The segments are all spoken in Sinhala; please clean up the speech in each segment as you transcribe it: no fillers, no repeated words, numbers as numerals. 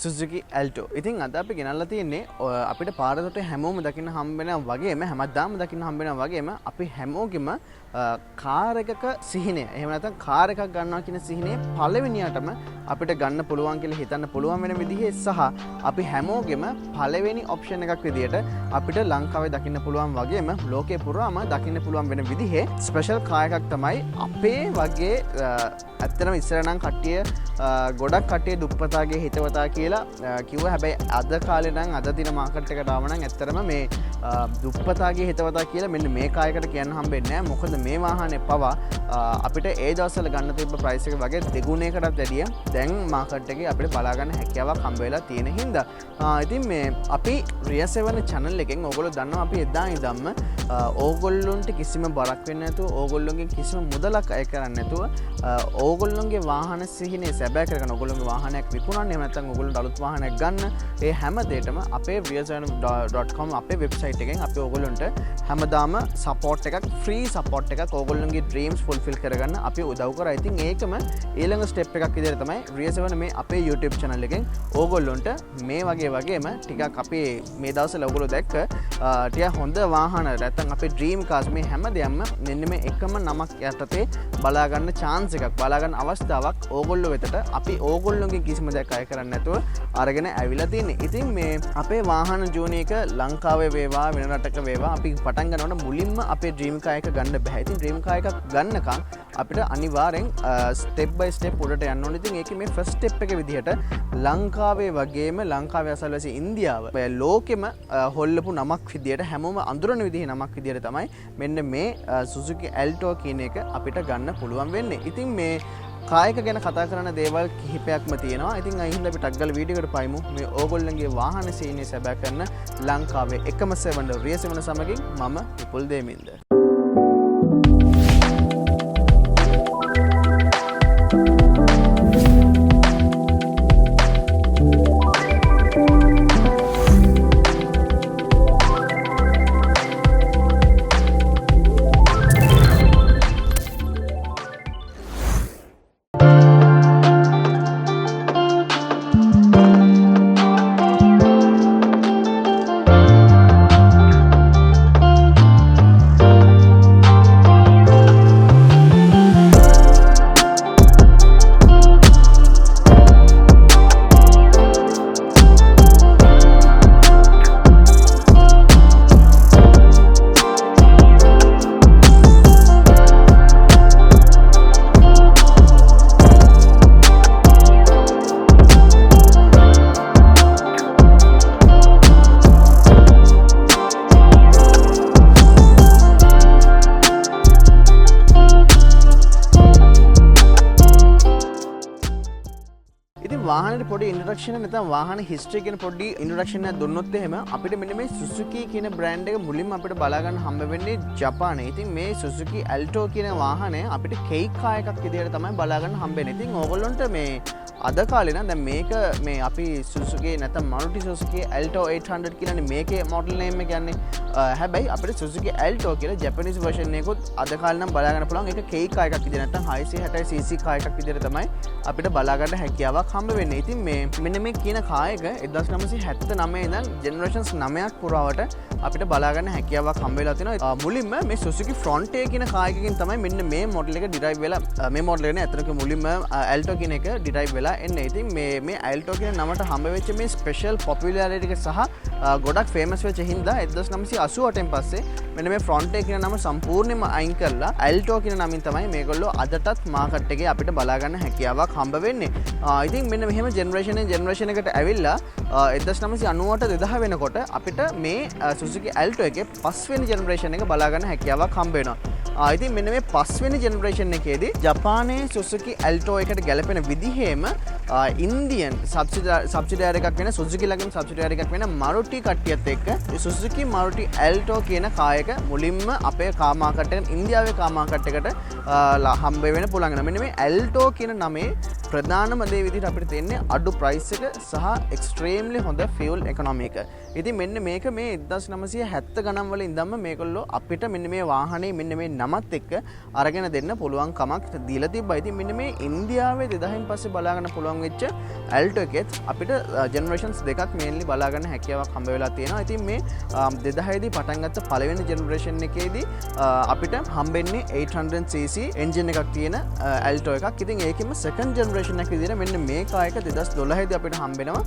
Suzuki Alto. ඉතින් අද අපි ගෙනල්ලා තියෙන්නේ අපිට පාරකට හැමෝම දකින්න හම්බ වෙනා වගේම හැමදාම දකින්න හම්බ වෙනා වගේම අපි හැමෝගෙම කාර් එකක සිහිනය. එහෙම නැත්නම් කාර් එකක් ගන්නවා කියන සිහිනය පළවෙනියටම අපිට ගන්න පුළුවන් කියලා හිතන්න පුළුවන් වෙන විදිහේ සහ අපි හැමෝගෙම පළවෙනි ඔප්ෂන් එකක් විදියට අපිට ලංකාවේ දකින්න පුළුවන් වගේම ලෝකේ පුරාම දකින්න පුළුවන් වෙන විදිහේ ස්පෙෂල් කාර් එකක් තමයි අපේ වගේ ඇත්තටම ඉස්සර නම් කට්ටිය ගොඩක් කට්ටිය දුප්පතාගේ හිතවතා කියලා කිව්වා. හැබැයි අද කාලේ නම් අද දින මාකට් එකට ආව නම් ඇත්තටම මේ දුප්පතාගේ හිතවතා කියලා මෙන්න මේ කායකට කියන්න හම්බෙන්නේ නැහැ. මොකද මේ වාහනේ පවා අපිට ඒ දවස්වල ගන්න තිබ්බ ප්‍රයිස් එක වගේ දෙගුණයකටත් වැඩිය දැන් මාකට් එකේ අපිට බලා ගන්න හැකියාවක් හම්බ වෙලා තියෙන හින්දා ඉතින් මේ අපි Rear 7 channel එකෙන් ඕගොල්ලෝ දන්නවා අපි එදා ඉඳන්ම ඕගොල්ලොන්ට කිසිම බරක් වෙන්නේ නැතුව ඕගොල්ලොන්ගෙන් කිසිම මුදලක් අය කරන්නේ නැතුව ඕගොල්ලොන්ගේ වාහන සිහිනේ සැබෑ කරගෙන ඕගොල්ලොන්ගේ වාහනයක් විකුණන්න එහෙම නැත්නම් ඕගොල්ලොන්ට අලුත් වාහනයක් ගන්න ඒ හැම දෙයකම අපේ rear7.com අපේ වෙබ්සයිට් එකෙන් අපි ඕගොල්ලොන්ට හැමදාම සපෝට් එකක් ෆ්‍රී සපෝට් එකක් ඕගොල්ලොන්ගේ ඩ්‍රීම්ස් ෆුල්ෆිල් කරගන්න අපි උදව් කරා. ඉතින් ඒකම ඊළඟ ස්ටෙප් එකක් විදිහට තමයි Rear7 මේ අපේ YouTube channel එකෙන් ඕගොල්ලොන්ට මේ වගේම ටිකක් අපි මේ දවස්වල ඕගොල්ලෝ දැක්ක ටික හොඳ වාහන නැත්නම් අපේ ඩ්‍රීම් කාර්ස් මේ හැම දෙයක්ම මෙන්න මේ එකම නමක් යටතේ බලා ගන්න chance එකක් බලා ගන්න අවස්ථාවක් ඕගොල්ලෝ වෙතට අපි ඕගොල්ලෝගේ කිසිම දෙයක් අය කරන්නේ නැතුව අරගෙන ඇවිල්ලා තියෙන්නේ. ඉතින් මේ අපේ වාහන ජෝනි එක ලංකාවේ වේවා වෙන රටක වේවා අපි පටන් ගන්නකොට මුලින්ම අපේ ඩ්‍රීම් කාර් එක ගන්න බෑ. ඉතින් ඩ්‍රීම් කාර් එකක් ගන්නකම් අපිට අනිවාර්යෙන් ස්ටෙප් බයි ස්ටෙප් උඩට යන්න ඕනේ. ඉතින් ඒකේ මේ ෆස්ට් ස්ටෙප් එක විදිහට ලංකාවේ වගේම ලංකාවේ අසල්වැසි ඉන්දියාව ලෝකෙම හොල්ලපු නමක් විදිහට හැමෝම අඳුරන විදිහේ නමක් විදිහට තමයි මෙන්න මේ Suzuki Alto කියන එක අපිට ගන්න පුළුවන් වෙන්නේ. ඉතින් මේ කායක ගැන කතා කරන දේවල් කිහිපයක්ම තියෙනවා. ඉතින් අයිහිඳ අපි ටක් ගාලා වීඩියෝ එකට පයිමු. මේ ඕගොල්ලන්ගේ වාහන සීනිය සැබෑ කරන ලංකාවේ එකම 7 Rear7 සමගින් මම විපුල් දේමින්ද. වාහනේ පොඩි ඉන්ට්‍රොඩක්ෂන් එක නැත්නම් වාහන හිස්ටරි කියන පොඩි ඉන්ට්‍රොඩක්ෂන් එකක් දුන්නොත් එහෙම අපිට මෙන්න මේ Suzuki කියන බ්‍රෑන්ඩ් එක මුලින්ම අපිට බලා ගන්න හම්බ වෙන්නේ ජපානයේ. ඉතින් මේ Suzuki Alto කියන වාහනය අපිට කේක් කාර් එකක් විදියට තමයි බලා ගන්න හම්බ වෙන්නේ. ඉතින් ඕගොල්ලොන්ට මේ අද කාලේ නම් දැන් මේක මේ අපි Suzuki නැත්නම් Maruti Suzuki Alto 800 කියලානේ මේකේ මොඩල් නේම් එක කියන්නේ. හැබැයි අපිට Suzuki Alto කියලා ජැපනීස් version එකකුත් අද කාලේ නම් බලා ගන්න පුළුවන්. ඒක කේක් කාර් එකක් විදියට නැත්නම් 660 cc කාර් එකක් විදියට තමයි අපිට බලා ගන්න හැකියාවක් හම්බ වෙන්නේ. ඉතින් මේ මෙන්න මේ කියන කාර් එක 1979 ඉඳන් ජෙනරේෂන්ස් 9ක් පුරාවට අපිට බලා ගන්න හැකියාවක් හම්බ වෙලා තිනවා. මුලින්ම මේ Suzuki Frontier කියන කාර් එකකින් තමයි මෙන්න මේ මොඩල් එක ඩිරයිව් වෙලා මේ මොඩල් එක නේ අතනක මුලින්ම Alto කියන එක ඩිරයිව් වෙලා එන්නේ. ඉතින් මේ Alto කියන නමට හම්බ වෙච්ච මේ ස්පෙෂල් පොපියුලාරිටි එක සහ ගොඩක් ෆේමස් වෙච්ච හින්දා 1988න් පස්සේ මෙන්න මේ Frontier කියන නම සම්පූර්ණයෙන්ම අයින් කරලා Alto කියන නමින් තමයි මේගොල්ලෝ අදටත් මාකට් එකේ අපිට බලා ගන්න හැකියාවක් හම්බ වෙන්නේ. ඉතින් මෙන්න මෙහෙම ජෙනරේෂන් එකට ඇවිල්ලා 1998 2000 වෙනකොට අපිට මේ Suzuki Alto එකේ පස්වෙනි ජෙනරේෂන් එක බලා ගන්න හැකියාවක් හම්බ වෙනවා. ඉතින් මෙන්න මේ පස්වෙනි ජෙනරේෂන් එකේදී ජපානයේ Suzuki Alto එකට ගැලපෙන විදිහේම ඉන්දියන් සබ්සිඩියරි එකක් වෙන Suzuki ලගින් සබ්සිඩියරි එකක් වෙන Maruti කට්ටියත් එක්ක Suzuki Maruti Alto කියන කාර් එක මුලින්ම අපේ කාර් මාකට් එකෙන් ඉන්දියාවේ කාර් මාකට් එකට හම්බ වෙන්න පුළුවන්. මෙන්න මේ Alto කියන නමේ ප්‍රධානම දේ විදිහට අපිට තියෙන්නේ අඩු ප්‍රයිස් එක සහ එක්ස්ට්‍රීම්ලි හොඳ ෆියුල් ඉකොනොමි එක. ඉතින් මෙන්න මේක මේ 1970 ගණන් වල ඉඳන්ම මේගොල්ලෝ අපිට මෙන්න මේ වාහනේ මෙන්න මේ නමත් එක්ක අරගෙන දෙන්න පුළුවන් කමක් දීලා තිබ්බා. ඉතින් මෙන්න මේ ඉන්දියාවේ 2000න් පස්සේ බලා ගන්න පුළුවන් වෙච්ච ඇල්ටෝ එකෙත් අපිට ජෙනරේෂන්ස් දෙකක් මේන්ලි බලා ගන්න හැකියාවක් හම්බ වෙලා තියෙනවා. ඉතින් මේ 2000 දී පටන් ගත්ත පළවෙනි ජෙනරේෂන් එකේදී අපිට හම්බෙන්නේ 800cc එන්ජින් එකක් තියෙන ඇල්ටෝ එකක්. ඉතින් ඒකෙම සෙකන්ඩ් ජෙනරේෂන් එක විදිහට මෙන්න මේ කාර් එක 2012 දී අපිට හම්බෙනවා.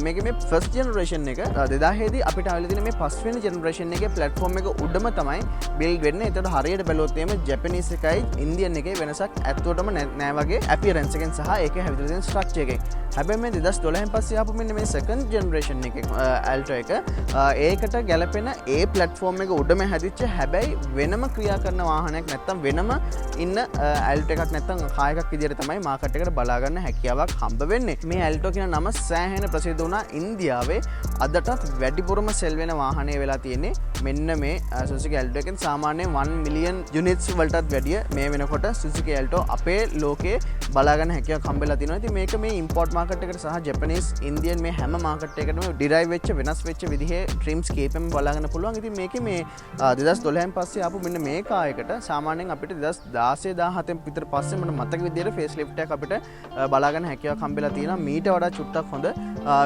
මේකේ මේ ෆස්ට් ජෙනරේෂන් එක 2000 දී අපිට ආවිලා තියෙන මේ පස්වෙනි ජෙනරේෂන් එකේ ප්ලැට්ෆෝම් එක උඩම තමයි බිල්ඩ් වෙන්නේ. ඒතකොට හරියට බැලුවොත් එimhe ජැපනීස් එකයි ඉන්දියන් එකේ වෙනසක් ඇත්තටම නෑ වගේ අපියරන්ස් එකෙන් සහ ඒකේ හැවිදලා තියෙන ස්ට්‍රක්චර් එකෙන්. හැබැයි මේ 2012 පස්සේ ආපු මෙන්න මේ සෙකන්ඩ් ජෙනරේෂන් එකේ ඇල්ටෝ එක ඒකට ගැලපෙන ඒ ප්ලැට්ෆෝම් එක උඩම හැදිච්ච හැබැයි වෙනම ක්‍රියා කරන වාහනයක් නැත්තම් වෙනම ඉන්න ඇල්ටෝ එකක් නැත්තම් කාර් එකක් විදිහට තමයි මාකට් එකට බලා ගන්න හැකියාවක් හම්බ වෙන්නේ. මේ ඇල්ටෝ කියන නම සෑහෙන ප්‍රසිද්ධ වුණා ඉන්දියාවේ. අදටත් වැඩිපුරම සෙල් වෙන වාහනය වෙලා තියෙන්නේ මෙන්න මේ Suzuki Alto එකෙන්. සාමාන්‍යයෙන් 1 මිලියන් යුනිට්ස් වලටත් වැඩිය මේ වෙනකොට Suzuki Alto අපේ ලෝකේ බලා ගන්න හැකියාවක් හම්බෙලා තියෙනවා. ඉතින් මේක මේ ඉම්පෝර්ට් මාකට් එකට සහ ජපනීස් ඉන්දියන් මේ හැම මාකට් එකකටම ඩිරයිව් වෙච්ච වෙනස් වෙච්ච විදිහේ ට්‍රිම්ස් කේපෙම බලා ගන්න පුළුවන්. ඉතින් මේකේ මේ 2012න් පස්සේ ආපු මෙන්න මේ කාර් එකට සාමාන්‍යයෙන් අපිට 2016 17 විතර පස්සේ මට මතක විදිහට ෆේස් ලිෆ්ට් එකක් අපිට බලා ගන්න හැකියාවක් හම්බෙලා තියෙනවා. මීට වඩා චුට්ටක් හොඳ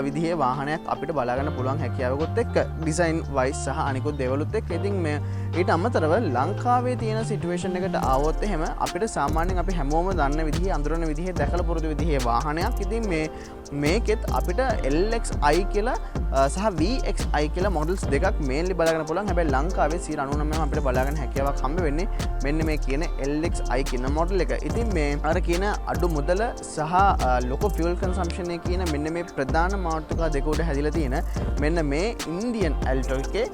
විදිහේ වාහනයක් අපිට බලා ගන්න පුළුවන් හැකියාවකුත් එක්ක ඩිසයින් වයිස් සහ අනිකුත් දේවලුත් එක්ක. ඉතින් මේ ඊට අමතරව ලංකාවේ තියෙන සිටුේෂන් එකට ආවොත් එහෙම අපිට සාමාන්‍යයෙන් අපි හැමෝම දන්න විදිහේ අඳුරන විදිහේ දැකලා පුරුදු විදිහේ වාහනයක්. ඉතින් මේකෙත් අපිට LXi කියලා සහ VXi කියලා මොඩල්ස් දෙකක් මේන්ලි බලා ගන්න පුළුවන්. හැබැයි ලංකාවේ 99%ම අපිට බලා ගන්න හැකියාවක් හම්බ වෙන්නේ මෙන්න මේ කියන LXi කියන මොඩල් එක. ඉතින් මේ අර කියන අඩු මුදල සහ ලොකු ෆියුල් කන්සම්ප්ෂන් එක කියන මෙන්න මේ ප්‍රධාන මාතෘකා දෙක උඩ හැදිලා තියෙන මෙන්න මේ ඉන්දියන් ඇල්ටෝ එකේ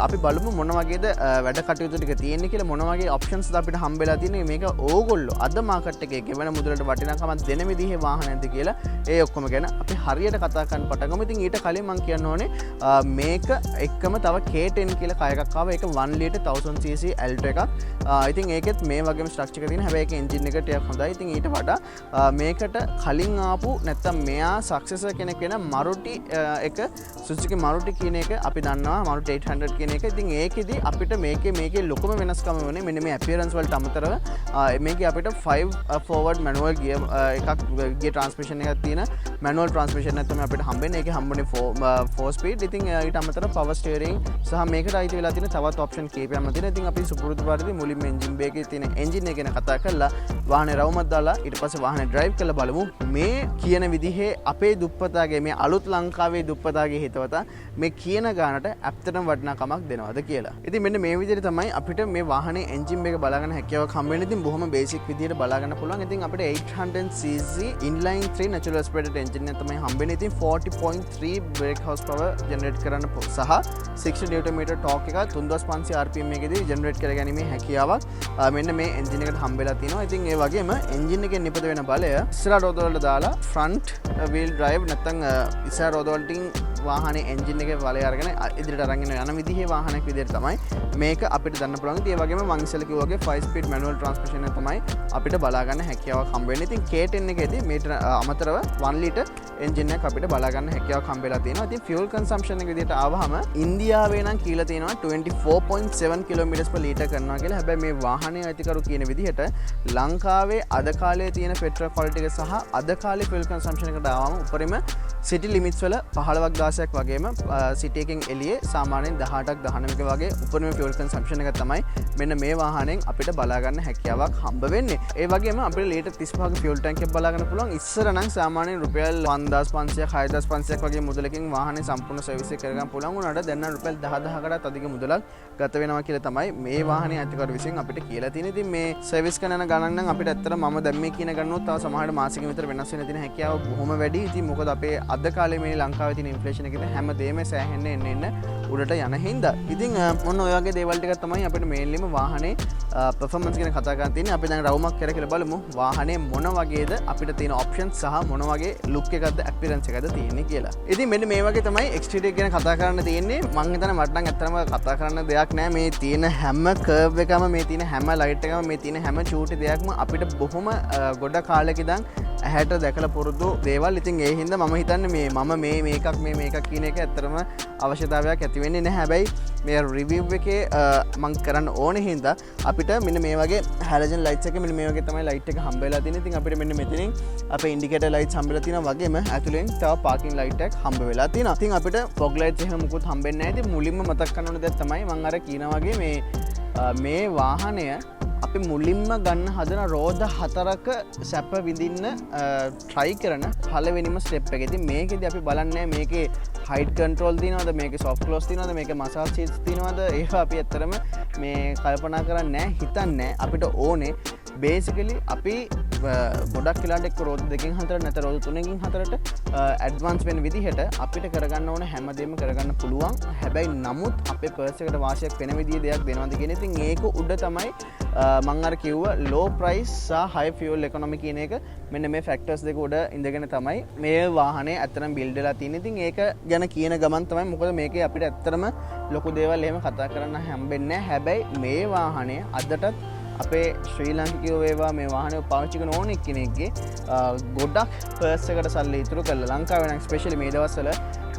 අපි බලමු මොන වගේද වැඩ කටයුතු ටික තියෙන්නේ කියලා, මොන වගේ ඔප්ෂන්ස් ද අපිට හම්බෙලා තියෙන්නේ. මේක ඕගොල්ලෝ අද මාකට් එකේ ගෙවන මුදලට වටිනාකමක් දෙන විදිහේ වාහනයක්ද කියලා ඒ ඔක්කොම ගැන අපි හරියට කතා කරන්න පටන් ගමු. ඉතින් ඊට කලින් මම කියන්න ඕනේ මේක එක්කම තව K10 කියලා කාර් එකක් ආවා. ඒක 1 ලීටර් 1000cc ඇල්ටෝ එකක්. ඉතින් ඒකෙත් මේ වගේම ස්ට්‍රක්චර් එකක් තියෙන. හැබැයි ඒක එන්ජින් එක ටිකක් හොඳයි. ඉතින් ඊට වඩා මේකට කලින් ආපු නැත්තම් මෙයා සක්සෙසර් කෙනෙක් වෙන Maruti එක Suzuki Maruti කියන එක අපි දන්නවා Maruti 800 කියන එක. ඉතින් ඒකෙදි අපිට මේකේ ලොකුම වෙනස්කම වුණේ මෙන්න මේ අපියරන්ස් වලට අමතරව මේකේ අපිට 5 forward manual gear එකක් gear transmission එකක් තියෙන manual transmission එකක් තමයි අපිට හම්බෙන්නේ. ඒකේ හම්බුනේ 4 speed. ඉතින් ඊට අමතරව power steering සහ මේකට අයිති වෙලා තියෙන තවත් option කීපයක්ම තියෙනවා. ඉතින් අපි සුපුරුදු පරිදි මුලින්ම engine bay එකේ තියෙන engine එක ගැන කතා කරලා වාහනේ රවුමක් දාලා ඊට පස්සේ වාහනේ drive කරලා බලමු මේ කියන විදිහේ අපේ දුප්පතාගේ මේ අලුත් ලංකාවේ දුප්පතාගේ හිතවතා මේ කියන ගානට ඇත්තටම වටිනාකමක් දෙනවද කියලා. ඉතින් මෙන්න මේ විදිහට තමයි අපිට මේ වාහනේ එන්ජින් එක බලා ගන්න හැකියාවක් හම්බ වෙන්නේ. ඉතින් බොහොම බේසික් විදිහට බලා ගන්න පුළුවන්. ඉතින් අපිට 800cc inline 3 natural aspirated engine එක තමයි හම්බෙන්නේ. ඉතින් 40.3 brake horsepower generate කරන්න සහ 60 Nm torque එක 3500 rpm එකේදී generate කරගැනීමේ හැකියාවක් මෙන්න මේ එන්ජින් එකට හම්බෙලා තියෙනවා. ඉතින් ඒ වගේම එන්ජින් එකෙන් නිපද වෙන බලය ඉස්සරහ රෝද වලට දාලා front wheel drive නැත්නම් ඉස්සරහ රෝද වලටින් වාහනේ එන්ජින් එකේ බලය අරගෙන ඉදිරියට අරගෙන යන විදිහේ වාහනයක් විදිහට තමයි මේක අපිට ගන්න පුළුවන්. ඒ වගේම මං ඉස්සෙල්ලා කිව්වා වගේ 5 speed manual transmission එක තමයි අපිට බලා ගන්න හැකියාවක් හම්බ වෙන්නේ. ඉතින් K10 එකේදී මේට අමතරව 1 ලීටර් එන්ජින් එකක් අපිට බලා ගන්න හැකියාවක් හම්බෙලා තියෙනවා. ඉතින් fuel consumption එක විදිහට ආවහම ඉන්දියාවේ නම් කියලා තියෙනවා 24.7 kilometers per liter කරනවා කියලා. හැබැයි මේ වාහනේ අයිතිකරු කියන විදිහට ලංකාවේ අද කාලේ තියෙන petrol quality එක සහ අද කාලේ fuel consumption එකට ආවම උඩරිම city limits වල 15ක් 16ක් වගේම city එකෙන් එළියේ සාමාන්‍යයෙන් 18ක් 19ක වගේ උපරිම fuel consumption එක තමයි මෙන්න මේ වාහනයෙන් අපිට බලා ගන්න හැකියාවක් හම්බ වෙන්නේ. ඒ වගේම අපිට ලීටර් 35ක fuel tank එකක් බලා ගන්න පුළුවන්. ඉස්සර නම් සාමාන්‍යයෙන් රුපියල් 5500ක් 6500ක් වගේ මුදලකින් වාහනේ සම්පූර්ණ සර්විස් එක කරගන්න පුළුවන් වුණාට දැන් නම් රුපියල් 10000කටත් අධික මුදලක් ගත වෙනවා කියලා තමයි මේ වාහනේ අයිතිකරු විසින් අපිට කියලා තියෙන්නේ. ඉතින් මේ සර්විස් කරන ගණන් නම් අපිට ඇත්තට මම දැන් මේ කියන ගණනොත් තව සමහරට මාසිකෙ විතර වෙනස් වෙන තියෙන හැකියාව බොහොම වැඩි. ඉතින් මොකද අපේ අද කාලේ මේ ලංකාවේ තියෙන ඉන්ෆ්ලේෂන් එකේ හැමදේම සෑහෙන්න එන්න උඩට යන හින්දා. ඉතින් ඔන්න ඔය වගේ දේවල් ටිකක් තමයි අපිට මේන්ලිම වාහනේ performance ගැන කතා කරන්න තියෙන්නේ. අපි දැන් රවුමක් කරලා කියලා බලමු වාහනේ මොන වගේද අපිට තියෙන options සහ මොන වගේ look එකක්ද appearance එකක්ද තියෙන්නේ කියලා. ඉතින් මෙන්න මේ වගේ තමයි exterior ගැන කතා කරන්න තියෙන්නේ. මම හිතන්නේ මට නම් ඇත්තටම කතා කරන්න දෙයක් නැහැ. මේ තියෙන හැම curve එකම, මේ තියෙන හැම light එකම, මේ තියෙන හැම චූටි දෙයක්ම අපිට බොහොම ගොඩ කාලෙක ඉඳන් ඇහැට දැකලා පුරුදු දේවල්. ඉතින් ඒ හින්දා මම හිතන්නේ මම මේකක් කියන එක ඇත්තටම අවශ්‍යතාවයක් ඇති වෙන්නේ නැහැ. හැබැයි මේ රිවිව් එකේ මම කරන්න ඕනේ හින්දා අපිට මෙන්න මේ වගේ හැලජන් ලයිට්ස් එක මෙන්න මේ වගේ තමයි ලයිට් එක හම්බ වෙලා තියෙන්නේ. ඉතින් අපිට මෙන්න මෙතනින් අපේ ඉන්ඩිකේටර් ලයිට්ස් හම්බ වෙලා තියෙනවා වගේම ඇතුලෙන් තව පාකින් ලයිට් එකක් හම්බ වෙලා තියෙනවා. ඉතින් අපිට ෆොග් ලයිට්ස් එහෙම මුකුත් හම්බෙන්නේ නැහැ. ඉතින් මුලින්ම මතක් කරන්න ඕන දෙයක් තමයි මම අර කියන වගේ මේ වාහනය අපි මුලින්ම ගන්න හදන රෝද 4ක සැප විඳින්න try කරන පළවෙනිම ස්ටෙප් එක. ඉතින් මේකෙදි අපි බලන්නේ මේකේ height control තියනවද, මේකේ soft close තියනවද, මේකේ massage seats තියනවද, ඒවා අපි ඇත්තටම මේ කල්පනා කරන්නේ නැහැ, හිතන්නේ නැහැ. අපිට ඕනේ basically අපි ගොඩක් වෙලාවට එක්ක රෝද 2කින් 4ට නැත්නම් රෝද 3කින් 4ට ඇඩ්වාන්ස් වෙන විදිහට අපිට කරගන්න ඕන හැමදේම කරගන්න පුළුවන්. හැබැයි නමුත් අපේ පර්ස් එකට වාසියක් වෙන විදිහේ දෙයක් දෙනවද කියන ඉතින් ඒක උඩ තමයි මම අර කිව්ව low price සහ high fuel economy කියන එක මෙන්න මේ factors දෙක උඩ ඉඳගෙන තමයි මේ වාහනේ ඇත්තටම build වෙලා තියෙන්නේ. ඉතින් ඒක ගැන කියන ගමන් තමයි මොකද මේකේ අපිට ඇත්තටම ලොකු දේවල් එහෙම කතා කරන්න හම්බෙන්නේ නැහැ. හැබැයි මේ වාහනේ අදටත් අපේ ශ්‍රී ලාංකිකයෝ වේවා මේ වාහනේ පාවිච්චි කරන ඕනෙක් කෙනෙක්ගේ ගොඩක් පර්ස් එකට සල්ලි ඉතුරු කරලා ලංකාවේ නම් ස්පෙෂලි මේ දවස්වල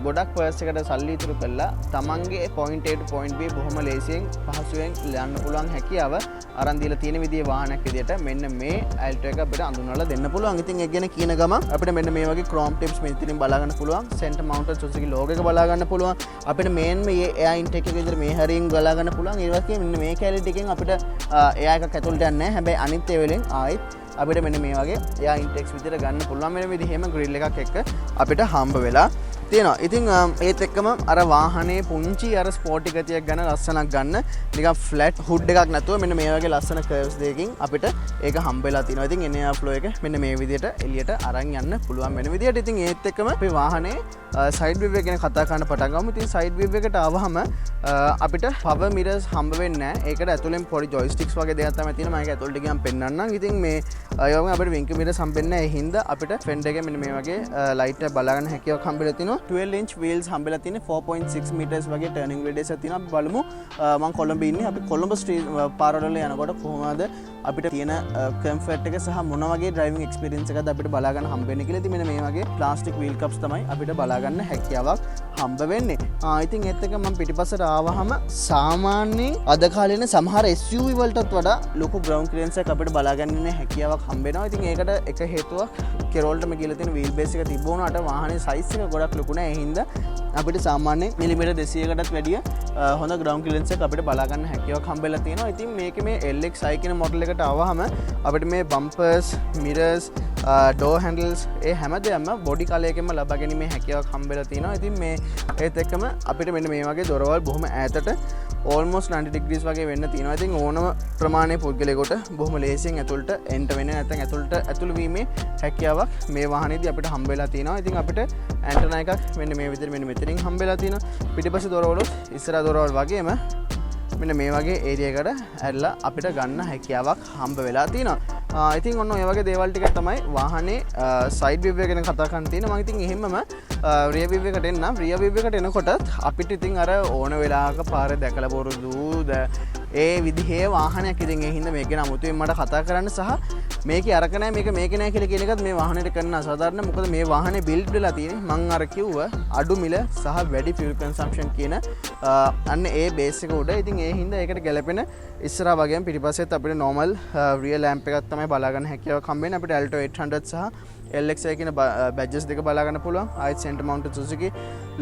ගොඩක් පර්ස් එකට සල්ලි ඉතුරු කරලා තමන්ගේ point A to point B බොහොම ලේසියෙන් පහසුවෙන් යන්න පුළුවන් හැකියාව අරන් දීලා තියෙන විදිහේ වාහනයක් විදිහට මෙන්න මේ Alto එක අපිට අඳුනලා දෙන්න පුළුවන්. ඉතින් ඒක ගැන කියන ගමන් අපිට මෙන්න මේ වගේ chrome tips මෙතනින් බලා ගන්න පුළුවන්. center mounted Suzuki logo එක බලා ගන්න පුළුවන්. අපිට මේන් මේ air intake එක විදිහට මේ හරියෙන් බලා ගන්න පුළුවන්. ඒ වගේ මෙන්න මේ quality එකෙන් අපිට air එකක් ඇතුළට යන්නේ නැහැ. හැබැයි අනිත් ඒවායින් ආයෙත් අපිට මෙන්න මේ වගේ air intakes විදිහට ගන්න පුළුවන්. මෙන්න මේ විදිහේම grill එකක් එක්ක අපිට හම්බ වෙලා තියෙනවා. ඉතින් ඒත් එක්කම අර වාහනේ පුංචි අර ස්පෝර්ටි ගතියක් ගන්න ලස්සනක් ගන්න නිකන් ෆ්ලැට් හුඩ් එකක් නැතුව මෙන්න මේ වගේ ලස්සන කර්ව්ස් දෙකකින් අපිට ඒක හම්බ වෙලා තියෙනවා. ඉතින් එන ෆ්ලෝ එක මෙන්න මේ විදිහට එළියට අරන් යන්න පුළුවන් වෙන විදිහට. ඉතින් ඒත් එක්කම අපි වාහනේ සයිඩ් විව් එක ගැන කතා කරන්න පටන් ගමු. ඉතින් සයිඩ් විව් එකට ආවහම අපිට power mirrors හම්බ වෙන්නේ නැහැ. ඒකට ඇතුලෙන් පොඩි joysticks වගේ දෙයක් තමයි තියෙනවා. මම ඒක ඇතුළට ගියම් පෙන්නන්නම්. ඉතින් මේ ඒ වගේම අපිට wing mirrors හම්බෙන්නේ නැහැ. ඒ හින්දා අපිට fender එකේ මෙන්න මේ වගේ light එක බලා ගන්න හැකියාවක් හම්බෙලා තිනවා. 12 inch wheels හම්බෙලා තියෙන්නේ 4.6 meters වගේ turning radius එකක් තියෙනවා. අපි බලමු මම කොළඹ ඉන්නේ. අපි කොළඹ ස්ට්‍රීට් පාරවල යනකොට කොහොමද අපිට තියෙන comfort එක සහ මොන වගේ driving experience එකක්ද අපිට බලා ගන්න හම්බ වෙන්නේ කියලා. ඉතින් මෙන්න මේ වගේ plastic wheel cups තමයි අපිට බලා ගන්න හැකියාවක් හම්බ වෙන්නේ. ඉතින් ඒත් එක මම පිටිපස්සට ආවහම සාමාන්‍යයෙන් අද කාලේ ඉන්න සමහර SUV වලටත් වඩා ලොකු ground clearance එකක් අපිට බලා ගන්න හැකියාවක් හම්බ වෙනවා. ඉතින් ඒකට එක හේතුවක් කෙරෝල්ටම කියලා තියෙන wheel base එක තිබුණාට වාහනේ size එක ගොඩක් ලොකු නෑ. ඒ හින්දා අපිට සාමාන්‍යයෙන් මිලිමීටර් 200කටත් වැඩිය හොඳ ground clearance එකක් අපිට බලා ගන්න හැකියාවක් හම්බෙලා තියෙනවා. ඉතින් මේකේ මේ LXi කියන මොඩල් එකට ආවහම අපිට මේ bumpers, mirrors, door handles ඒ හැමදේම body color එකෙන්ම ලබා ගැනීමේ හැකියාවක් හම්බෙලා තියෙනවා. ඉතින් මේ ඒත් එක්කම අපිට මෙන්න මේ වගේ දොරවල් බොහොම ඈතට almost 90 degrees වගේ වෙන්න තියෙනවා. ඉතින් ඕනම ප්‍රමාණයේ පුද්ගලයෙකුට බොහොම ලේසියෙන් ඇතුළට එන්න වෙන නැත්නම් ඇතුළට වීමේ හැකියාවක් මේ වාහනේදී අපිට හම්බ වෙලා තියෙනවා. ඉතින් අපිට ඇන්ටනා එකක් මෙන්න මේ විදිහට මෙන්න මෙතනින් හම්බ වෙලා තියෙනවා. පිටිපස්සේ දොරවල ඉස්සරහ දොරවල් වගේම මෙන්න මේ වගේ ඒරියා එකට ඇරලා අපිට ගන්න හැකියාවක් හම්බ වෙලා තියෙනවා. ඉතින් ඔන්න ඔය වගේ දේවල් ටික තමයි වාහනේ සයිඩ් විව් එක ගැන කතා කරන්න තියෙනවා. මම ඉතින් එහෙමම රියර් විව් එකට එන්නම්. රියර් විව් එකට එනකොට අපිට ඉතින් අර ඕන වෙලාවක පාරේ දැකලා බොරුදුද ඒ විදිහේ වාහනයක්. ඉතින් ඒ හින්දා මේක ගැන අමුතුවෙන් මට කතා කරන්න සහ මේකේ අරක නැහැ මේක නැහැ කියලා කියන එකත් මේ වාහනේට කරන්න අසාධාරණ. මොකද මේ වාහනේ බිල්ඩ් වෙලා තියෙන්නේ මං අර කිව්ව අඩු මිල සහ වැඩි ෆියුල් කන්සම්ප්ෂන් කියන අන්න ඒ බේස් එක උඩ. ඉතින් ඒ හින්දා ඒකට ගැලපෙන ඉස්සරහා වගේම පිටිපස්සෙත් අපිට normal rear lamp එකක් තමයි බලා ගන්න හැකියාවක් හම්බ වෙන්නේ. අපිට Alto 800 සහ LXi කියන badges දෙක බලා ගන්න පුළුවන්. ආයෙත් center mounted Suzuki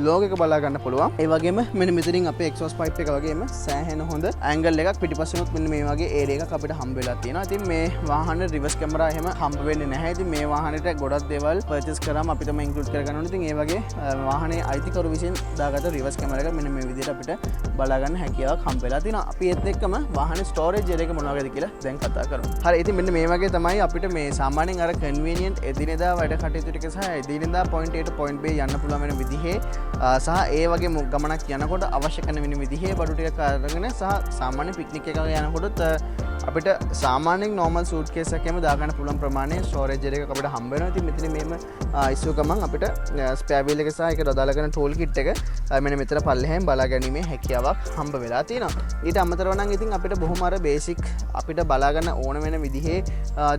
logo එක බලා ගන්න පුළුවන්. ඒ වගේම මෙන්න මෙතනින් අපේ exhaust pipe එක වගේම සෑහෙන හොඳ angle එකක් පිටිපස්සෙනුත් මෙන්න මේ වගේ area එකක් අපිට හම්බ වෙලා තියෙනවා. ඉතින් මේ වාහනේ reverse camera එහෙම හම්බ වෙන්නේ නැහැ. ඉතින් මේ වාහනේට ගොඩක් දේවල් purchase කරාම අපි තමයි include කරගන්න ඕනේ. ඉතින් ඒ වගේ වාහනේ අයිතිකරු විසින් දාගත්ත reverse camera එක මෙන්න මේ විදිහට අපිට බලා ගන්න හැකියාවක් හම්බ වෙලා තියෙනවා. අපි ඒත් එක්කම වාහනේ storage area එක මොන වගේද කියලා දැන් කතා කරමු. හරි. ඉතින් මෙන්න මේ වගේ තමයි අපිට මේ සාමාන්‍යයෙන් අර convenient එදිනෙදා වැඩ කටයුතු ටික සහ එදිනෙදා point A to point B යන්න පුළුවන් වෙන විදිහේ සහ ඒ වගේ ගමනක් යනකොට අවශ්‍ය කරන වෙන විදිහේ බඩු ටිකක් අරගෙන සහ සාමාන්‍ය පික්නික් එකක යනකොටත් අපිට සාමාන්‍යයෙන් normal suitcase එකකම දාගන්න පුළුවන් ප්‍රමාණය storage area එකක අපිට හම්බ වෙනවා. ඉතින් මෙතන මේම ඉස්සුව ගමන් අපිට spare wheel එක සහ ඒක දාලාගෙන tool kit එක මෙන්න මෙතන පල්ලෙහෙන් බලා ගැනීමේ හැකියාවක් හම්බ වෙලා තියෙනවා. ඊට අමතරව නම් ඉතින් අපිට බොහොම අර basic අපිට බලා ගන්න ඕන වෙන විදිහේ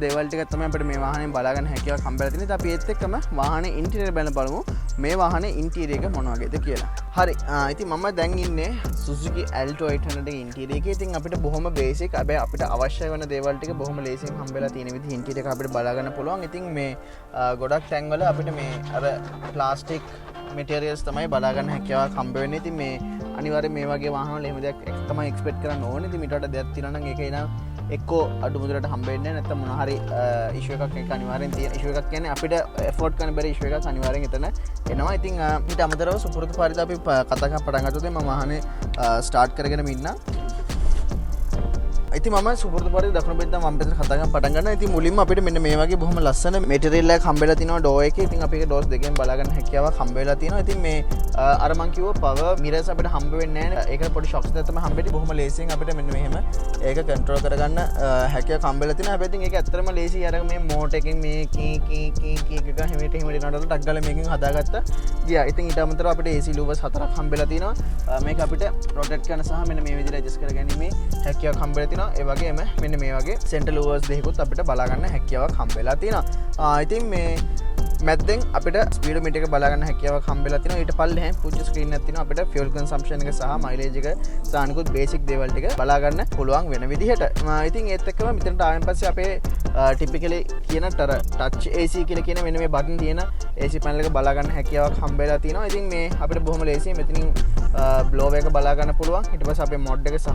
දේවල් ටිකක් තමයි අපිට මේ වාහනයෙන් බලා ගන්න හැකියාවක් හම්බ වෙලා තියෙනවා. ඉතින් අපි ඒත් එක්කම වාහනේ interior බලමු. මේ වාහනේ interior එක මොන වගේද කියලා. හරි. ඉතින් මම දැන් ඉන්නේ Suzuki Alto 800 එකේ interior එකේ. ඉතින් අපිට බොහොම basic හැබැයි අපිට අවශ්‍ය වෙන දේවල් ටික බොහොම ලේසියෙන් හම්බෙලා තියෙන විදිහ interior එක අපිට බලා ගන්න පුළුවන්. ඉතින් මේ ගොඩක් තැන්වල අපිට මේ අර plastic materials තමයි බලා ගන්න හැකියාවක් හම්බ වෙන්නේ. ඉතින් මේ අනිවාර්යෙන් මේ වගේ වාහන වල එහෙම දෙයක් තමයි expect කරන්න ඕනේ. ඉතින් ඊට වඩා දෙයක් තියෙනවා නම් ඒක එනවා එක්කෝ අඩු මුදලට හම්බෙන්නේ නැත්නම් මොන හරි ඉෂුව එකක් එක අනිවාර්යෙන් තියෙන ඉෂුව එකක් කියන්නේ අපිට එෆෝඩ් කරන්න බැරි ඉෂුව එකක් අනිවාර්යෙන් එතන එනවා. ඉතින් ඊට අමතරව සුපුරුදු පරිදි අපි කතා කරන්න පටන් ගත්තොත් මම වාහනේ ස්ටාර්ට් කරගෙන ඉන්න. ඉතින් මම සුපුරුදු පරිදි දකුණු පැත්තෙන් වම් පැත්තට කතා කරන්න පටන් ගන්නවා. ඉතින් මුලින්ම අපිට මෙන්න මේ වගේ බොහොම ලස්සන මෙටීරියල් එකක් හම්බෙලා තිනවා ඩෝ එකේ. ඉතින් අපි ඒක ඩෝස් දෙකෙන් බලා ගන්න හැකියාවක් හම්බෙලා තිනවා. ඉතින් මේ අර මං කිව්ව පවර් මිරර්ස් අපිට හම්බ වෙන්නේ නැහැ. ඒකට පොඩි ෂොක්ස් දෙකක් තමයි හම්බෙන්නේ. බොහොම ලේසියෙන් අපිට මෙන්න මෙහෙම ඒක කන්ට්‍රෝල් කරගන්න හැකියාවක් හම්බෙලා තිනවා. හැබැයි ඉතින් ඒක ඇත්තටම ලේසි. අර මේ මෝට් එකෙන් මේ කී එක හැමෙට යනකොට ටක් ගාලා මේකෙන් හදාගත්තා ගියා. ඉතින් ඊට අමතරව අපිට AC ලූවර්ස් 4ක් හම්බෙලා තිනවා. මේක අපිට රොටේට් කරන සහ මෙන්න මේ විදිහට ඇඩ්ජස්ට් කරගැනීමේ හැකියාවක් හම්බෙලා තිනවා. ඒ වගේම මෙන්න මේ වගේ සෙන්ටර් ලූවර්ස් දෙකකුත් අපිට බලා ගන්න හැකියාවක් හම්බෙලා තියෙනවා. ඉතින් මේ මැද්දෙන් අපිට ස්පීඩෝමීටර් එක බලා ගන්න හැකියාවක් හම්බෙලා තියෙනවා. ඊට පල්ලෙහෙන් පුංචි ස්ක්‍රීන් එකක් තියෙනවා. අපිට ෆියුල් කන්සම්ප්ෂන් එක සහ මයිලේජ් එක සහ අනිකුත් බේසික් දේවල් ටික බලා ගන්න පුළුවන් වෙන විදිහට. ඉතින් ඒත් එක්කම මෙතනට ආවෙන් පස්සේ අපේ ටිපිකලි කියන ටච් AC කියලා කියන මෙන්න මේ බටන් තියෙන AC පැනල් එක බලා ගන්න හැකියාවක් හම්බෙලා තියෙනවා. ඉතින් මේ අපිට බොහොම ලේසියෙන් මෙතනින් බ්ලෝවර් එක බලා ගන්න පුළුවන්. ඊට පස්සේ අපේ මොඩ් එක සහ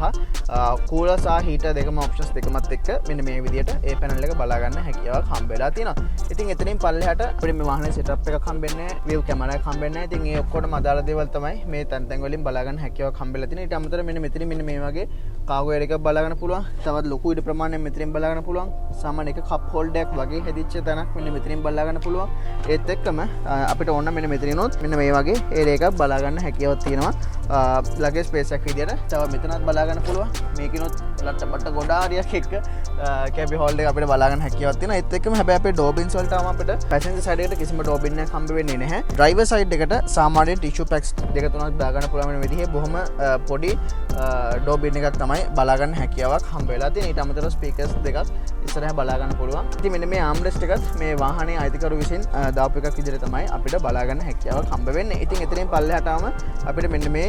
කූලර් සහ හීටර් දෙකම ඔප්ෂන්ස් දෙකමත් එක්ක මෙන්න මේ විදිහට ඒ පැනල් එක බලා ගන්න හැකියාවක් හම්බෙලා තියෙනවා. ඉතින් එතනින් පල්ලෙහාට අපිට මේ වාහනේ සෙටප් එකක් හම්බෙන්නේ නැහැ. වීව් කැමරා එකක් හම්බෙන්නේ නැහැ. ඉතින් ඒ ඔක්කොටම අදාළ දේවල් තමයි මේ තැන් වලින් බලා ගන්න හැකියාවක් හම්බෙලා තියෙනවා. ඊට අමතරව මෙන්න මෙතනින් මෙන්න මේ වගේ කාගෝ එයර් එකක් බලා ගන්න පුළුවන්. තවත් ලොකු ඉඩ ප්‍රමාණයක් මෙතනින් බලා ගන්න පුළුවන්. සාමාන්‍ය එක කප් හෝල්ඩර් එකක් වගේ හැදිච්ච තැනක් මෙන්න මෙතනින් බලා ගන්න පුළුවන්. ඒත් එක්කම අපිට ඕන මෙන්න මෙතනිනුත් මෙන්න මේ වගේ එයර් එකක් බලා ගන්න හැකියාවක් තියෙනවා. ලගේජ් ස්පේස් එකක් විදියට තව මෙතනත් බලා ගන්න පුළුවන්. මේකිනුත් ලට්ටපට්ට ගොඩාරියක් එක්ක කැබි හෝල්ඩර් එක අපිට බලා ගන්න හැකියාවක් තියෙනවා. ඒත් එක්කම හැබැයි අපේ ඩෝබින්ස් වලට ආවම අපිට පැසෙන්ජර් සයිඩ් එකට කිසිම ඩෝබින් එකක් හම්බ වෙන්නේ නැහැ. ඩ්‍රයිවර් සයිඩ් එකට සාමාන්‍යයෙන් ටිෂු පැක්ස් දෙක තුනක් දාගන්න පුළුවන් වෙන විදිහේ බොහොම පොඩි ඩෝබින් එකක් තමයි බලා ගන්න හැකියාවක් හම්බ වෙලා තියෙනවා. ඊට අමතරව ස්පීකර්ස් දෙකක් ඉස්සරහ බලා ගන්න පුළුවන්. ඉතින් මෙන්න මේ ආම්රෙස්ට් එකත් මේ වාහනේ අයිතිකරු විසින් දාපු එකක් විදිහට තමයි අපිට බලා ගන්න හැකියාවක් හම්බ වෙන්නේ. ඉතින් එතනින් පල්ලෙහාට ආවම අපිට මෙන්න මේ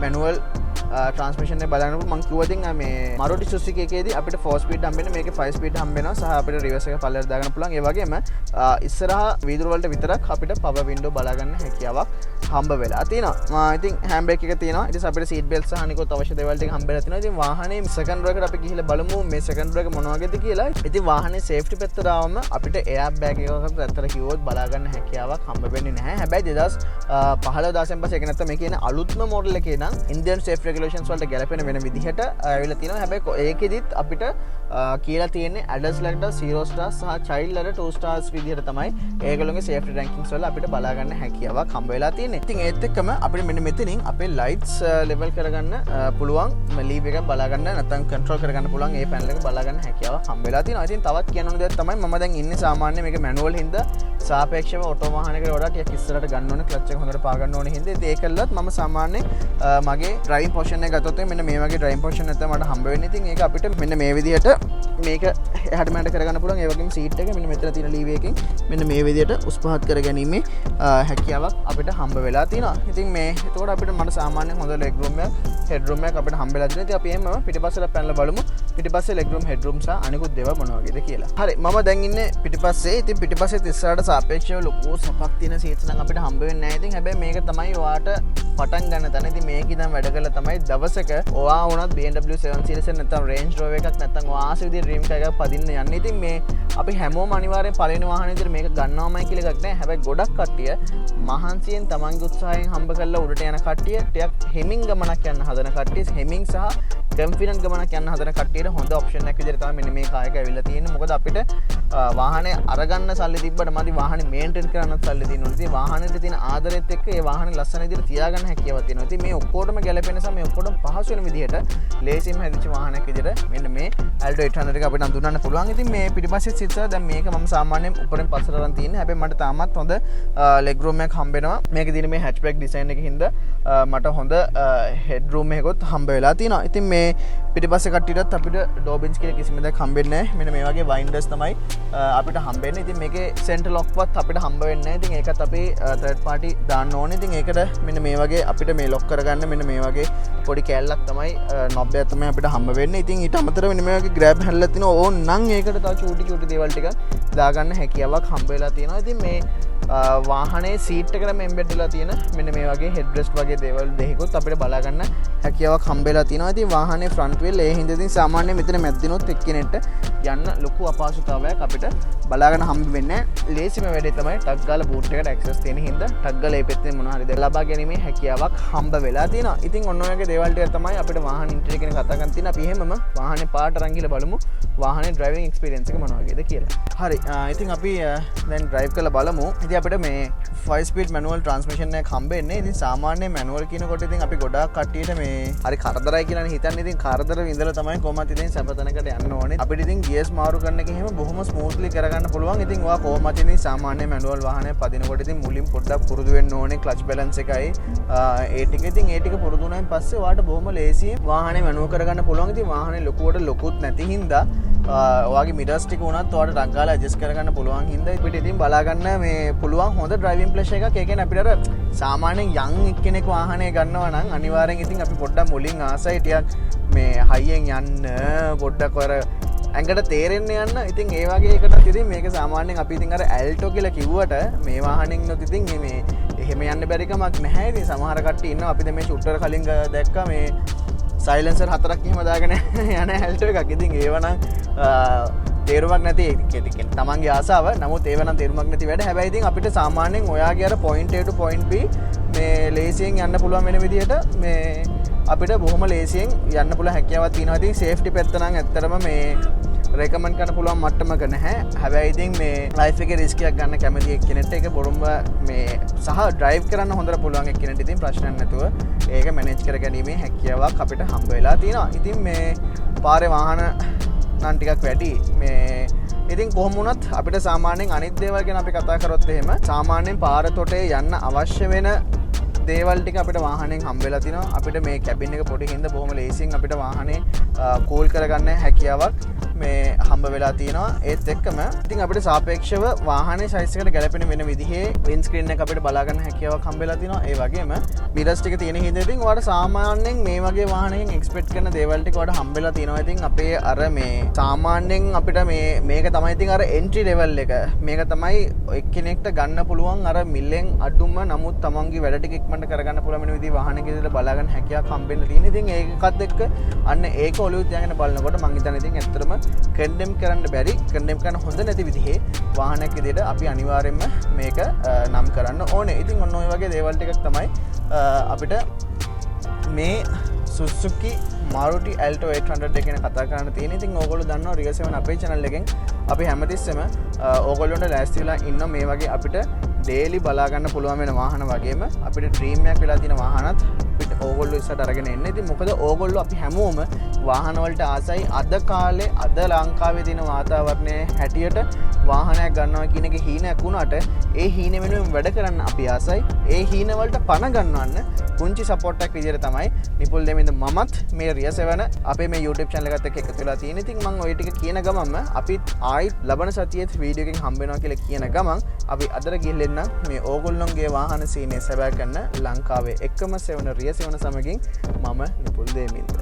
මැනුවල් ට්‍රාන්ස්මිෂන් එක බලන්න මම කිව්වා ඉතින් මේ Maruti Suzuki එකේදී අපිට 4 ස්පීඩ් හම්බෙන්නේ මේකේ 5 ස්පීඩ් හම්බ වෙනවා සහ අපිට රිවර්ස් එක පල්ලෙහාට දාගන්න පුළුවන්. ඒ වගේම ඉස්සරහා වීදුරු වලට විතරක් අපිට පවර් වින්ඩෝ බලා ගන්න හැකියාවක් හම්බ වෙලා තියෙනවා. ඉතින් හෑන්ඩ් බ්‍රේක් එක තියෙනවා. ඊට පස්සේ අපිට සීට් බෙල්ට් සහ අනිකුත් අවශ්‍ය දේවල් ටික හම්බෙලා තියෙනවා. ඉතින් වාහනේ සෙකන්ඩ් රෝ එකට අපි ගිහිල්ලා බලමු මේ සෙකන්ඩ් රෝ එක මොන වගේද කියලා. ඉතින් වාහනේ සේෆ්ටි පැත්තට ආවම අපිට එයාර් බෑග් එකකට ඇත්තට කිව්වොත් බලා ගන්න හැකියාවක් හම්බ වෙන්නේ නැහැ. හැබැයි 2015 16 පස්සේ ඒක නැත්තම් මේ කියන අලුත්ම මොඩල් එකේ නම් ඉන්දියන් සේෆ්ටි රෙගියුලේෂන්ස් වලට ගැලපෙන වෙන විදිහට ඇවිල්ලා තියෙනවා. හැබැයි ඒකෙදිත් අපිට කියලා තියෙන්නේ ඇඩල්ට්ස්ලට 0 ස්ටාර්ස් සහ චයිල්ඩ්ලට 2 ස්ටාර්ස් විදිහට තමයි ඒගොල්ලෝගේ සේෆ්ටි රැන්කින්ග්ස් වල අපිට බලා ගන්න හැකියාවක් හම්බ වෙලා තියෙන්නේ. ඉතින් ඒත් එක්කම අපිට මෙන්න මෙතනින් අපේ ලයිට්ස් ලෙවල් කරගන්න පුළුවන්. ලීව් එක බලා ගන්න නැත්නම් කන්ට්‍රෝල් කරගන්න පුළුවන්. ඒ පැනල් එක බලා ගන්න හැකියාවක් හම්බ වෙලා තියෙනවා. ඉතින් තවත් කියන්න ඕන දෙයක් තමයි මම දැන් ඉන්නේ සාමාන්‍ය මේක මැනුවල් හින්දා සාපේක්ෂව ඔටෝ වාහනයකට වඩා ටිකක් ඉස්සරහට ගන්න ඕනේ. ක්ලච් එක හොඳට පා ගන්න ඕනේ හින්දා ඉතින් ඒකලත් මම සාමාන්‍යයෙන් මගේ ඩ්‍රයිවිං පොසිෂන් එක ගත්තොත් මෙන්න මේ වගේ ඩ්‍රයිවිං පොසිෂන් නැත්නම් මට හම්බ වෙන්නේ. ඉතින් ඒක අපිට මෙන්න මේ විදිහට මේක එහාට මෙහාට කරගන්න පුළුවන්. ඒ වගේම සීට් එක මෙන්න මෙතන තියෙන ලීව් එකකින් මෙන්න මේ විදිහට උස් පහත් කරගැනීමේ හැකියාවක් අපිට හම්බ වෙලා තියෙනවා. ඉතින් මේ එතකොට අපිට මට සාමාන්‍යයෙන් හොඳ ලෙග් රූම් එකක් හෙඩ් රූම් එකක් අපිට හම්බ වෙලා තියෙනවා. ඉතින් අපි එහෙමම පිටිපස්සට පැනලා බලමු. පිටිපස්සේ ලෙග් රූම් හෙඩ් රූම් සහ අනිකුත් දේවල් මොන වගේද කියලා. හරි මම දැන් ඉන්නේ පිටිපස්සේ. ඉතින් පිටිපස්සේ ඉස්සරහට සාපේක්ෂව ලොකු සපක් තියෙන සීට්ස් නම් අපිට හම්බ වෙන්නේ නැහැ. ඉතින් හැබැයි මේක තමයි ඔයාට පටන් ගන්න තැන. ඉතින් මේක ඉඳන් වැඩ කළා තමයි දවසක ඔයා වුණත් BMW 7 Series නැත්නම් Range Rover එකක් නැත්නම් ඔයා ආස විදිහේ ඩ්‍රීම් කාර් එකක් පදින්න යන්නේ. ඉතින් මේ අපි හැමෝම අනිවාර්යෙන් පළවෙනි වාහනේ විදිහට මේක ගන්නවමයි කියලා එකක් නැහැ. හැබැයි ගොඩක් කට්ටිය මහන්සියෙන් තමන්ගේ උත්සාහයෙන් හම්බ කරලා උඩට යන කට්ටිය ටිකක් හෙමින් ගමනක් යන්න හදන කට්ටිය හෙමින් සහ කන්ෆිඩන්ට් ගමනක් යන්න හදන කට්ටියට හොඳ ඔප්ෂන් එකක් විදිහට තමයි මෙන්න මේ කාර් එක ඇවිල්ලා තියෙන්නේ. මොකද අපිට වාහනේ අරගන්න සල්ලි තිබ්බට මදි වාහනේ මේන්ටේන් කරන්නත් සල්ලි තියෙනවා. ඉතින් වාහනේට තියෙන ආදරෙත් එක්ක ඒ වාහනේ ලස්සන විදිහට තියාගන්න හැකියාවක් තියෙනවා. ඉතින් මේ ඔක්කොටම ගැලපෙන නිසා මේ ඔක්කොටම පහසු වෙන විදිහට ලේසියෙන්ම හැදිච්ච වාහනයක් විදිහට මෙන්න මේ Alto 800 එක අපිට හඳුනන්න පුළුවන්. ඉතින් මේ පිටිපස්සේ සිට දැන් මේක මම සාමාන්‍යයෙන් උඩරින් පස්සට අරන් තියෙන්නේ. හැබැයි මට තාමත් හොඳ ලෙග් රූම් එකක් හම්බ වෙනවා. මේකේ තියෙන මේ හැච්බැක් ඩිසයින් එකකින් හින්දා මට හොඳ හෙඩ් රූම් එකකුත් හම්බ වෙලා තියෙනවා. ඉතින් මේ පිටිපස්සේ කට්ටියටත් අපිට ඩෝබින්ස් කියලා කිසිම දෙයක් හම්බෙන්නේ නැහැ. මෙන්න මේ වගේ වයින්ඩර්ස් තමයි අපිට හම්බෙන්නේ. ඉතින් මේකේ සෙන්ටර් ලොක්වත් අපිට හම්බ වෙන්නේ නැහැ. ඉතින් ඒකත් අපි තර්ඩ් පාටි දාන්න ඕනේ. ඉතින් ඒකට මෙන්න මේ වගේ අපිට මේ ලොක් කරගන්න මෙන්න මේ වගේ පොඩි කෑල්ලක් තමයි නොබ් එකක් තමයි අපිට හම්බ වෙන්නේ. ඉතින් ඊට අමතරව මෙන්න මේ වගේ ග්‍රැබ් හැන්ඩල් එකක් තියෙනවා. ඕන නම් ඒකට තව චූටි දේවල් ටික දාගන්න හැකියාවක් හම්බ වෙලා තියෙනවා. ඉතින් මේ වාහනේ සීට් එකටම එම්බෙඩ් වෙලා තියෙන මෙන්න මේ වගේ හෙඩ් රෙස්ට් වගේ දේවල් දෙකකුත් අපිට බලා ගන්න හැකියාවක් හම්බ වෙලා තියෙනවා. ඉතින් වාහනේ ෆ්‍රන්ට් වීල් ඒ හින්දා ඉතින් සාමාන්‍යයෙන් මෙතන මැද්දිනොත් එක්කෙනෙක්ට යන්න ලොකු අපහසුතාවයක් අපිට බලා ගන්න හම්බ වෙන්නේ නැහැ. ලේසිම වැඩේ තමයි ටග් ගාලා බූට් එකට ඇක්සස් තියෙන හින්දා ටග් ගාලා මේ පැත්තෙන් මොනවා හරි දෙයක් ලබා ගැනීමේ හැකියාවක් හම්බ වෙලා තියෙනවා. ඉතින් ඔන්න ඔය වගේ දේවල් ටික තමයි අපිට වාහන ඉන්ටීරියර් ගැන කතා කරන්න තියෙන. අපි එහෙමම වාහනේ පාට අරන් ගිහලා බලමු වාහනේ ඩ්‍රයිවිං එක්ස්පීරියන්ස් එක මොනවා වගේද කියලා. හරි. ඉතින් අපි දැන් ඩ්‍රයිව් කරලා බලමු. ඉතින් අපිට මේ 5 ස්පීඩ් මැනුවල් ට්‍රාන්ස්මිෂන් එකක් හම්බෙන්නේ. ඉතින් සාමාන්‍ය මැනුවල් කියනකොට ඉතින් අපි ගොඩාක් කට්ටියට මේ හරි කරදරයි කියලානේ හිතන්නේ. ඉතින් කරදර විඳලා තමයි කොහොමත් ඉතින් සැපතැනකට යන්න ඕනේ. අපිට ඉතින් ගියර්ස් මාරු කරන එක එහෙම බොහොම ස්මූත්ලි කරගන්න පුළුවන්. ඉතින් ඔයා කොහොමත් ඉතින් සාමාන්‍ය මැනුවල් වාහනයක් පදිනකොට ඉතින් මුලින් පොඩ්ඩක් පුරුදු වෙන්න ඕනේ. ක්ලච් බැලන්ස් එකයි ඒ ටික ඉතින් ඒ ටික පුරුදු වුණාන් පස්සේ ඔයාට බොහොම ලේසියෙන් වාහනේ මැනුවල් කරගන්න පුළුවන්. ඉතින් වාහනේ ලොකුවට ලොකුත් නැති හින්දා ඔයාගේ මිරර්ස් ටික උනත් ඔයාට ටක් ගාලා ඇඩ්ජස්ට් කරගන්න පුළුවන් හින්දා අපිට ඉතින් බලා ගන්න මේ පුළුවන් හොඳ ඩ්‍රයිවිං ප්ලෙෂර් එකක්. ඒ කියන්නේ අපිට අර සාමාන්‍යයෙන් යන් එක්කෙනෙක් වාහනේ ගන්නවා නම් අනිවාර්යෙන් ඉතින් අපි පොඩ්ඩක් මුලින් ආසයි ටිකක් මේ හයියෙන් යන්න පොඩ්ඩක් අර ඇඟට තේරෙන්න යන්න. ඉතින් ඒ වගේ එකකට ඉතින් මේක සාමාන්‍යයෙන් අපි ඉතින් අර ඇල්ටෝ කියලා කිව්වට මේ වාහනෙන් නොත් ඉතින් මේ එහෙම යන්න බැරි කමක් නැහැ. ඉතින් සමහර කට්ටිය ඉන්නවා අපි දැන් මේ ෂූටර් කලින් දැක්කා මේ සයිලන්සර් 4ක් එහෙම දාගෙන යන ඇල්ටෝ එකක්. ඉතින් ඒව නම් තේරුමක් නැති ඒක තමන්ගේ ආසාව. නමුත් ඒව නම් තේරුමක් නැති වැඩ. හැබැයි ඉතින් අපිට සාමාන්‍යයෙන් ඔයාගේ අර point A to point B මේ ලේසියෙන් යන්න පුළුවන් වෙන විදිහට මේ අපිට බොහොම ලේසියෙන් යන්න පුළුවන් හැකියාවක් තියෙනවා. ඉතින් සේෆ්ටි පැත්ත නම් ඇත්තටම මේ රෙකමන්ඩ් කරන්න පුළුවන් මට්ටමක නැහැ. හැබැයි ඉතින් මේ ලයිෆ් එකේ රිස්ක් එකක් ගන්න කැමති එක්කෙනෙක්ට ඒක බොරුම මේ සහ ඩ්‍රයිව් කරන්න හොඳට පුළුවන් එක්කෙනෙක්ට ඉතින් ප්‍රශ්නයක් නැතුව ඒක මැනේජ් කරගැනීමේ හැකියාවක් අපිට හම්බ වෙලා තියෙනවා. ඉතින් මේ පාරේ වාහන නම් ටිකක් වැඩි මේ ඉතින් කොහොම වුණත් අපිට සාමාන්‍යයෙන් අනිත් දේවල් ගැන අපි කතා කරොත් එහෙම සාමාන්‍යයෙන් පාර තොටේ යන්න අවශ්‍ය වෙන දේවල් ටික අපිට වාහනෙන් හම්බ වෙලා තිනවා. අපිට මේ කැබින් එක පොඩි හින්දා බොහොම ලේසියෙන් අපිට වාහනේ කූල් කරගන්න හැකියාවක් මේ හම්බ වෙලා තියෙනවා. ඒත් එක්කම ඉතින් අපිට සාපේක්ෂව වාහනේ සයිස් එකට ගැලපෙන වෙන විදිහේ වින් ස්ක්‍රීන් එක අපිට බලා ගන්න හැකියාවක් හම්බ වෙලා තිනවා. ඒ වගේම මිරර්ස් ටික තියෙන හින්දා ඉතින් ඔයාලට සාමාන්‍යයෙන් මේ වගේ වාහනයකින් එක්ස්පෙක්ට් කරන දේවල් ටික ඔයාලට හම්බ වෙලා තිනවා. ඉතින් අපේ අර මේ සාමාන්‍යයෙන් අපිට මේක තමයි ඉතින් අර එන්ට්‍රි ලෙවල් එක. මේක තමයි එක්කෙනෙක්ට ගන්න පුළුවන් අර මිලෙන් අඩුම නමුත් තමන්ගේ වැඩ ටික ඉක්මනට කරගන්න පුළුවන් වෙන විදිහේ වාහනයක ඉඳලා බලා ගන්න හැකියාවක් හම්බෙන්න තියෙන. ඉතින් ඒකත් එක්ක අන්න ඒක ඔලුව තියාගෙන බලනකොට මම හිතන්නේ ඉතින් ඇත්තටම කන්ඩෙම් කරන්න බැරි කන්ඩෙම් කරන්න හොඳ නැති විදිහේ වාහනයක් විදිහට අපි අනිවාර්යයෙන්ම මේක නම් කරන්න ඕනේ. ඉතින් ඔන්න ඔය වගේ දේවල් ටිකක් තමයි අපිට මේ Suzuki Maruti Alto 800 ගැන කතා කරන්න තියෙන. ඉතින් ඕගොල්ලෝ දන්නවා Real 7 අපේ channel එකෙන් අපි හැමතිස්සෙම ඕගොල්ලොන්ට ලෑස්ති වෙලා ඉන්න මේ වගේ අපිට ඩේලි බලා ගන්න පුළුවන් වෙන වාහන වගේම අපිට ඩ්‍රීම් එකක් වෙලා තියෙන වාහනත් අපිට ඕගොල්ලෝ ඉස්සරට අරගෙන එන්න. ඉතින් මොකද ඕගොල්ලෝ අපි හැමෝම වාහන වලට ආසයි. අද කාලේ අද ලංකාවේ තියෙන වාතාවරණයේ හැටියට වාහනයක් ගන්නවා කියන එක හීනයක් වුණාට ඒ හීන වෙනුවෙන් වැඩ කරන්න අපි ආසයි. ඒ හීන වලට පණ ගන්නවන්න පුංචි සපෝට් එකක් විදිහට තමයි නිපුල් දෙමින්ද මමත් මේ Real 7 අපේ මේ YouTube channel එකත් එක්ක එකතු වෙලා තියෙන. ඉතින් මම ওই ටික කියන ගමන්ම අපිත් ආයිත් ලබන සතියේත් වීඩියෝ එකකින් හම්බ වෙනවා කියලා කියන ගමන් අපි අදට ගිහින් මේ ඕගොල්ලොන්ගේ වාහන සීනේ සැබෑ කරන ලංකාවේ එකම 7 Real 7 සමගින් මම නිපුල් දෙමින්ද